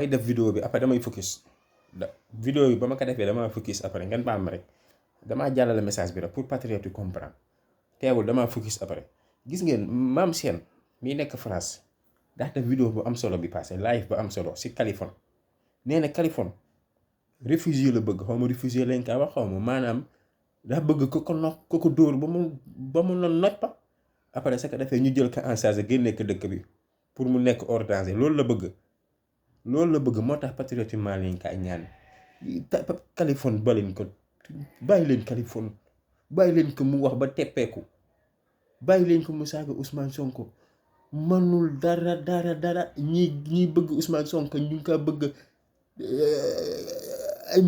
may def vidéo bi après damay focus vidéo bi ba ma ko defee dama focus après ngeen baal ma rek damaa jàllale message bi rek pour patriote yi comprendre teewul damaa focus après gis ngeen maam Sène mi nekk France daa def vidéo bu am solo bi passé live bu am solo si Kaliphone nee na Kaliphone réfugié la bëgg xaw ma réfugié lañ kaa wax xaw ma maanaam daa bëgg ko ko dóor ba mu non noj pa après ce que defee ñu jël ko en charge génne ko dëkk bi pour mu nekk hors danger loolu la bëgg moo tax patriote maa leen kaa ñaan Kaliphone bàyyi leen Kaliphone bàyyi leen ko mu wax ba teppeeku bàyyi leen ko mu saaga Ousmane Sonko mënul dara ñi bëgg Ousmane Sonko ñu ngi kaa bëgg ay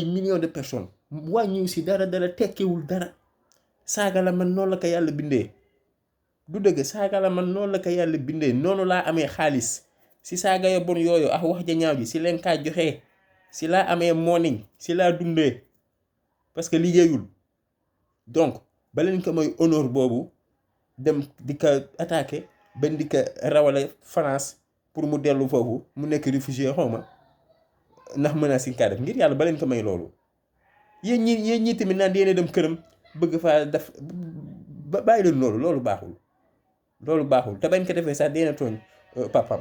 millions de personnes wàññiw si dara tekkiwul dara saaga la man noonu la ko yàlla bindee du dëgg saaga la man noonu la ko yàlla bindee noonu laa amee xaalis si saaga ya bon yooyu ak wax ja ñaaw ji si leen kaa joxee si laa amee morning si laa dundee parce que liggéeyul donc ba leen ko mooy honneur boobu dem di ko attaqué benn di ko rawale France pour mu dellu foofu mu nekk réfugié xawma ndax menace yi nga kaa def ngir yàlla ba leen ko may loolu yéen ñi tamit naan yéen dem këram bëgg faa def bàyyi leen loolu baaxul te bañ ko defee sax dina tooñ papam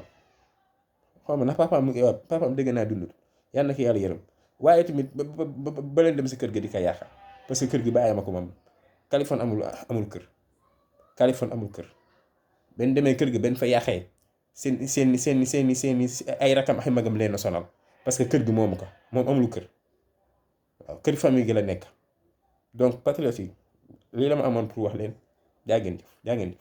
xaw ma ndax papam mu ngi wax papam dégg naa dundut yàlla na ko yàlla yërëm waaye tamit ba leen dem si kër ga di ko yàqa parce que kër gi bàyyi ma ko moom Kaliphone amul kër Kaliphone amul kër benn demee kër gi benn fa yàqee seen ay rakam ay magam leen a sonal parce que kër gi moomu ko moom amul kër waaw kër famille gi la nekk donc patriote yi lii la ma amoon pour wax leen jaa ngeen jëf